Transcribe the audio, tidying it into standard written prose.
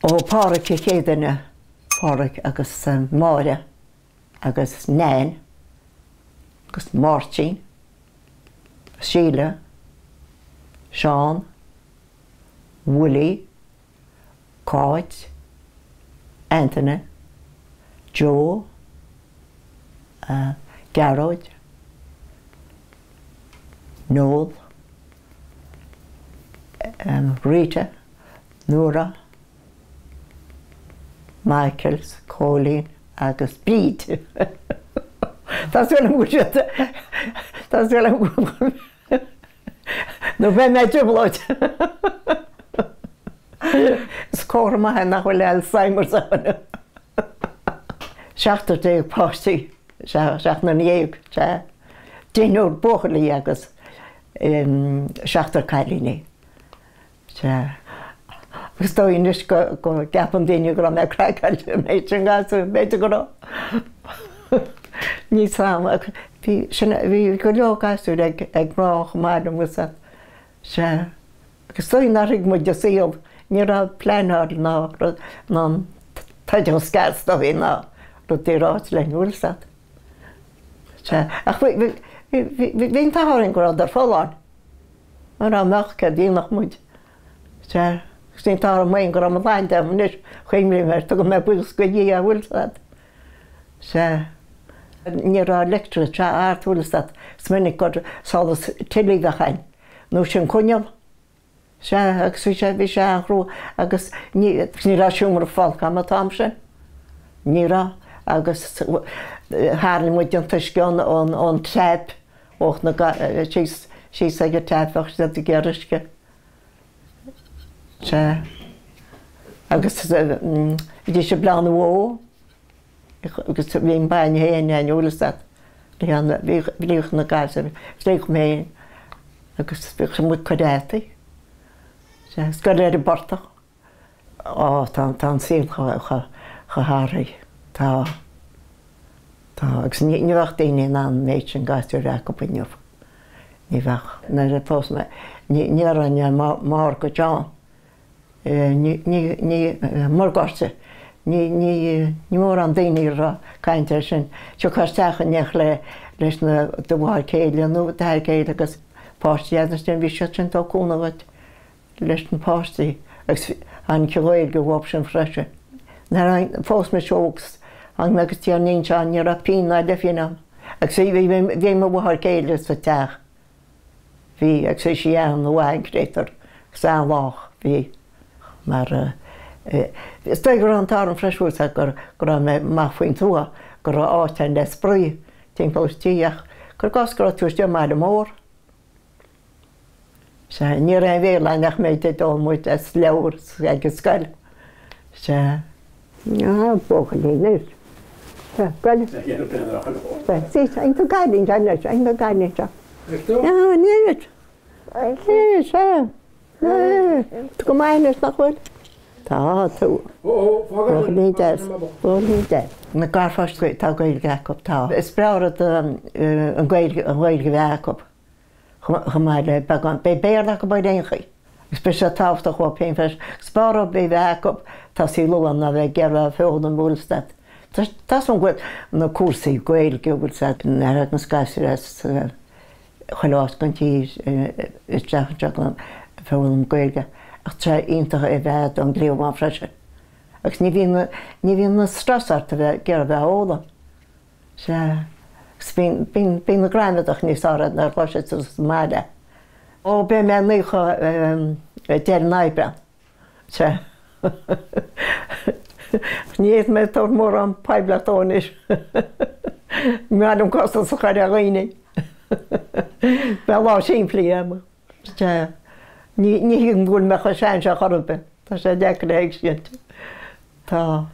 ó páric chéideanna páric agus máire agus Nain agus Martin, Sheila, Sean, Willie, Kate, Anthony, Joe, Garrod, Noel, Rita, Nora, Michaels, Colleen, agus Bríd. That's what I'm going to That's what I'm going to No, when I do blood. Scór ma hen nach bhfuil Alzheimer's an. Seachtar déag páistí, seach na níag, deichniúr buachaillí agus seachtar cailíní. Agus dóinis go gapan daine go me craigailte méid an gása méid go ní sam bhí go leogáú ag brách maidm gusa agus dói narig mu de síomh ní ra pleanáir ná taidir scarce do bhí ná ru dtíráit le úlsat. Ach bhín táhairn go ar fóláin mar a meachcha díonach muid. Stín tá maon go am bhain de muis chuimlíir tu go me bugus go dhí a bhúlsat. Ní ra lectúr te áirtúlsat sminnig go sálas tilí a chain. Nó sin coineamh. Agus bhí sé anhrú agus ní ra siúmar fáilcha am tám sin. Ní ra agus háirn muid an tuisceán ón tréip óch na sí ag tréipfach a geirisce. Agus dí sé blean ó agus bhíon bain héana an úlasat bhíoch na gáisa léoch méin agus bhíoch sem muid chodátaí. Scoil ar bortach tá síl chathraí tá agus ní bhah daoine an méid an gáistú racha buinneamh. Ní bhah na fós ní aranne mar go John. Ní mar gáiste. Ní mór an daoine ra caiinte sin. Seo chuteach neach leis na do buachaillí nó deichniúr agus páistí sin bhí seo sin táúna bhaid leis an páistí agus an ceáil go bhhab sin freise. Na fós me seogus an megus tí an níos an ní ra pína le fianam. Agus bhí mo buachaillí sa teach. Bhí agus sé sí an bhhaig réitar gus an lách bhí. Mar is gur an tá an freisúsa gur me faoin túa gur átein le sprí timpótíach gur gas gur túiste mar mór. Ní ra bhéla nach méid dómúid as leabhar agus scail. Buachaillí. Sí, ein tú gainín ein tú gainín. Níiad. Tu go mainis nach bhfuil? Tá tú. Buachaillí de. Na garfast tá gail gacop tá. Is brearad an gail gacop. Chamaid le bagan be béarla go baid éonchaí. Is be sé táfta chu pein fes. Spára be bhacop tá sí luan na bheith gearh féod an bhúlstad. Tás an gcuid na cuasaí gail gúbúlstad na na scaisiú choláis gan tí is teach an féil an gailge. Ach tre iontacha I bheith an gléomh freise. Agus ní bhíon na strasart a bheith gearh bheith óla. Bhín na granadach níos árad na chláise máide. Ó be me nucha deir naibrean. Níiad me tar mór an peiblatónis. Meadam costal sa chair a ghaoine. Be lá siimplí am. Ní hín bhúil me chu sean se chorbe. Tá sé deach le éag siint. Tá.